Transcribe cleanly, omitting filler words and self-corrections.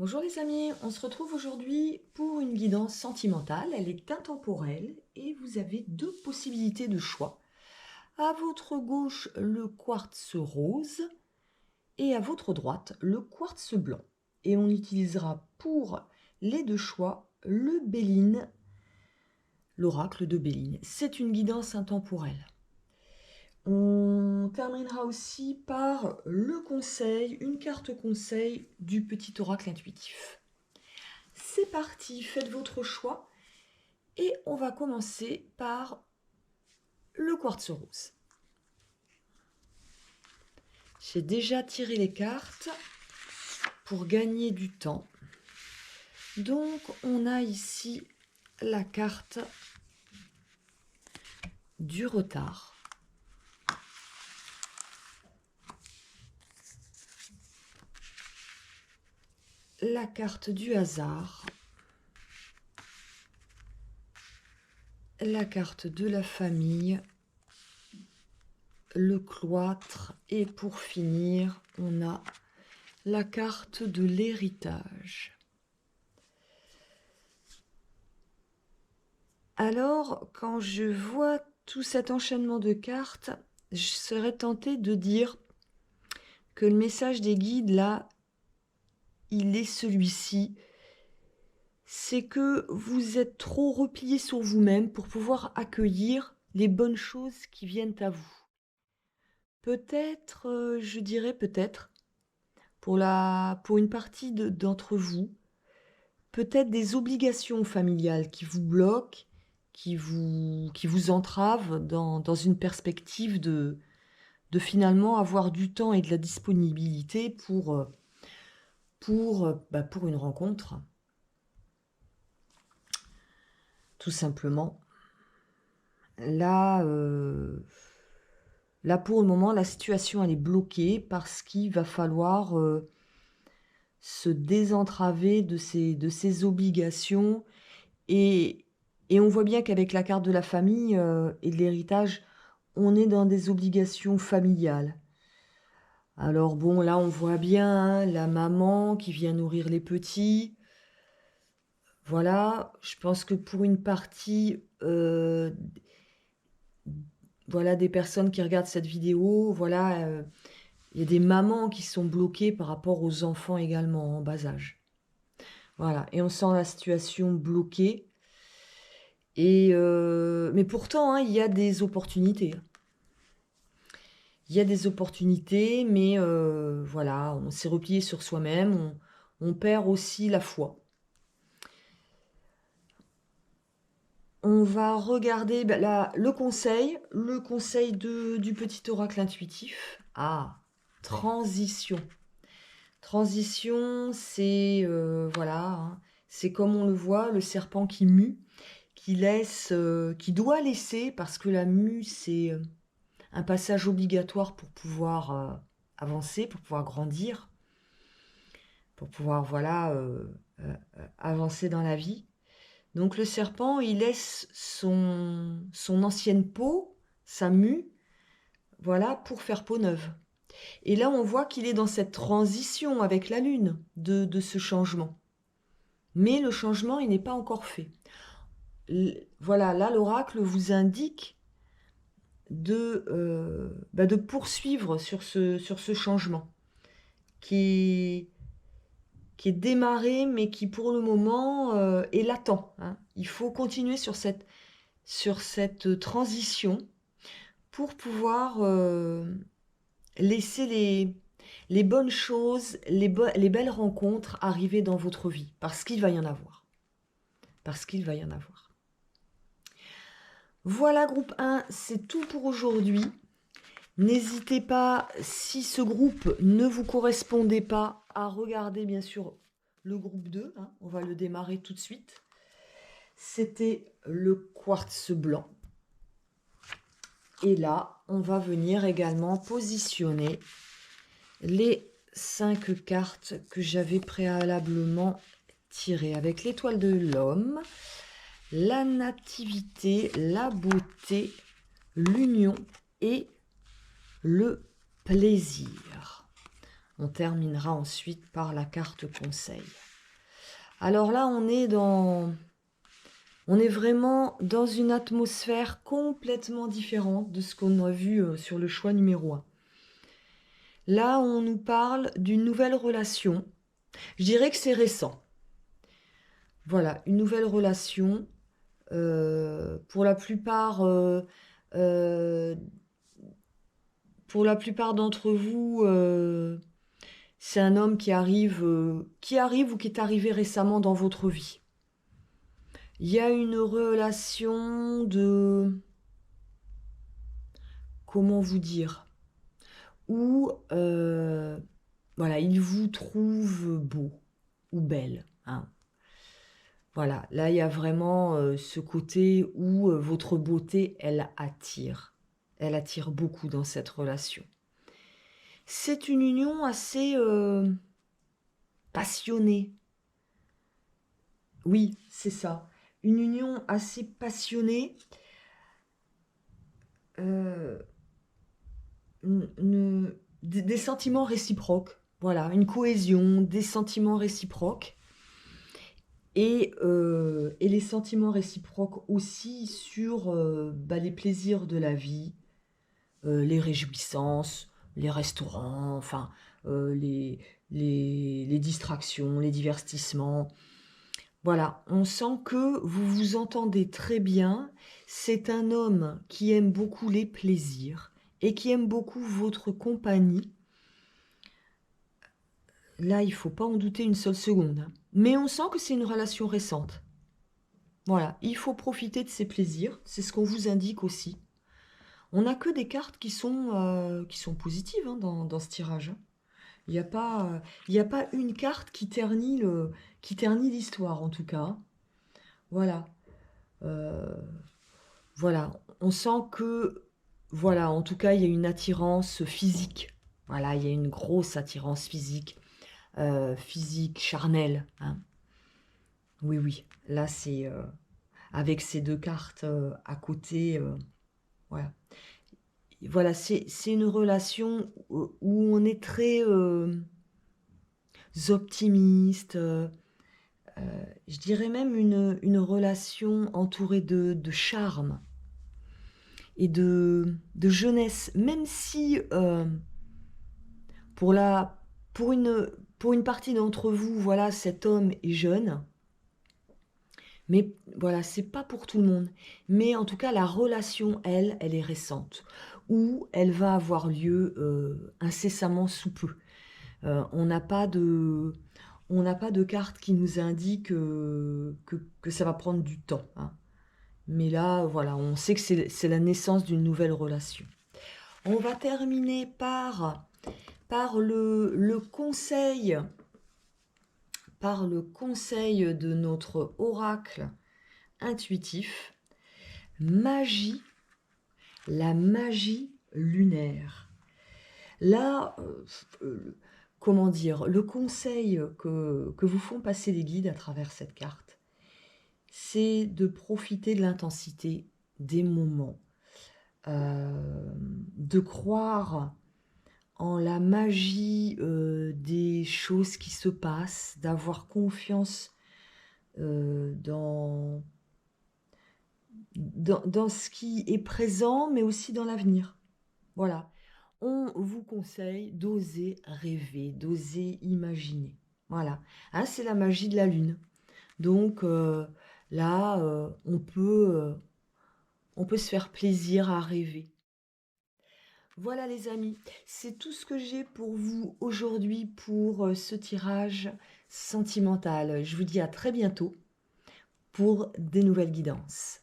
Bonjour les amis, on se retrouve aujourd'hui pour une guidance sentimentale. Elle est intemporelle et vous avez deux possibilités de choix. À votre gauche, le quartz rose et à votre droite, le quartz blanc. Et on utilisera pour les deux choix le Béline, l'oracle de Béline. C'est une guidance intemporelle. On terminera aussi par le conseil, une carte conseil du petit oracle intuitif. C'est parti, faites votre choix et on va commencer par le quartz rose. J'ai déjà tiré les cartes pour gagner du temps. Donc on a ici la carte du retard. La carte du hasard. La carte de la famille. Le cloître. Et pour finir, on a la carte de l'héritage. Alors, quand je vois tout cet enchaînement de cartes, je serais tentée de dire que le message des guides, là, il est celui-ci. C'est que vous êtes trop replié sur vous-même pour pouvoir accueillir les bonnes choses qui viennent à vous. Peut-être, je dirais peut-être, pour une partie d'entre vous, peut-être des obligations familiales qui vous bloquent, qui vous entravent dans une perspective de finalement avoir du temps et de la disponibilité pour une rencontre, tout simplement. Là, pour le moment, la situation elle est bloquée parce qu'il va falloir se désentraver de ces obligations et on voit bien qu'avec la carte de la famille et de l'héritage, on est dans des obligations familiales. Alors bon, là on voit bien hein, la maman qui vient nourrir les petits. Voilà, je pense que pour une partie voilà, des personnes qui regardent cette vidéo, voilà, il y a des mamans qui sont bloquées par rapport aux enfants également en bas âge. Voilà, et on sent la situation bloquée. Mais pourtant, hein, il y a des opportunités. Il y a des opportunités, mais voilà, on s'est replié sur soi-même, on perd aussi la foi. On va regarder le conseil du petit oracle intuitif. Ah, transition. Transition, c'est voilà, hein, c'est comme on le voit, le serpent qui mue, qui laisse, qui doit laisser, parce que la mue, c'est un passage obligatoire pour pouvoir avancer, pour pouvoir grandir, pour pouvoir voilà avancer dans la vie. Donc le serpent, il laisse son ancienne peau, sa mue, voilà, pour faire peau neuve. Et là, on voit qu'il est dans cette transition avec la lune de ce changement. Mais le changement, il n'est pas encore fait. Voilà, là, l'oracle vous indique de poursuivre sur ce changement qui est démarré, mais qui pour le moment est latent. Hein. Il faut continuer sur cette transition pour pouvoir laisser les bonnes choses, les belles rencontres arriver dans votre vie, parce qu'il va y en avoir. Parce qu'il va y en avoir. Voilà, groupe 1, c'est tout pour aujourd'hui. N'hésitez pas, si ce groupe ne vous correspondait pas, à regarder bien sûr le groupe 2. Hein, on va le démarrer tout de suite. C'était le quartz blanc. Et là, on va venir également positionner les 5 cartes que j'avais préalablement tirées avec l'étoile de l'homme, la nativité, la beauté, l'union et le plaisir. On terminera ensuite par la carte conseil. Alors là, on est vraiment dans une atmosphère complètement différente de ce qu'on a vu sur le choix numéro 1. Là, on nous parle d'une nouvelle relation. Je dirais que c'est récent. Voilà, une nouvelle relation. Pour la plupart, euh, pour la plupart d'entre vous, c'est un homme qui arrive ou qui est arrivé récemment dans votre vie. Il y a une relation de... Comment vous dire? Où, voilà, il vous trouve beau ou belle, hein. Voilà, là, il y a vraiment ce côté où votre beauté, elle attire. Elle attire beaucoup dans cette relation. C'est une union assez passionnée. Oui, c'est ça. Une union assez passionnée. euh, des sentiments réciproques. Voilà, une cohésion, des sentiments réciproques. Et les sentiments réciproques aussi sur les plaisirs de la vie, les réjouissances, les restaurants, enfin, euh, les, les distractions, les divertissements. Voilà, on sent que vous vous entendez très bien. C'est un homme qui aime beaucoup les plaisirs et qui aime beaucoup votre compagnie. Là, il faut pas en douter une seule seconde, hein. Mais on sent que c'est une relation récente. Voilà, il faut profiter de ses plaisirs, c'est ce qu'on vous indique aussi. On n'a que des cartes qui sont positives, hein, dans ce tirage, hein. Il y a pas une carte qui ternit l'histoire, en tout cas. Voilà. Euh, voilà. On sent que, voilà, en tout cas, il y a une attirance physique. Voilà, il y a une grosse attirance physique, physique, charnelle, hein. Oui, oui. Là, c'est avec ces deux cartes à côté. Voilà. Voilà, c'est une relation où on est très optimiste. Je dirais même une relation entourée de charme et de jeunesse. Même si pour la, pour une partie d'entre vous, voilà, cet homme est jeune. Mais voilà, c'est pas pour tout le monde. Mais en tout cas, la relation, elle est récente. Ou elle va avoir lieu incessamment sous peu. On n'a pas de, on n'a pas de carte qui nous indique que ça va prendre du temps, hein. Mais là, voilà, on sait que c'est la naissance d'une nouvelle relation. On va terminer par par le conseil de notre oracle intuitif. Magie, la magie lunaire. Là, comment dire, le conseil que vous font passer les guides à travers cette carte, c'est de profiter de l'intensité des moments, de croire en la magie des choses qui se passent, d'avoir confiance dans ce qui est présent, mais aussi dans l'avenir. Voilà. On vous conseille d'oser rêver, d'oser imaginer. Voilà. Hein, c'est la magie de la Lune. Donc là, on peut se faire plaisir à rêver. Voilà les amis, c'est tout ce que j'ai pour vous aujourd'hui pour ce tirage sentimental. Je vous dis à très bientôt pour des nouvelles guidances.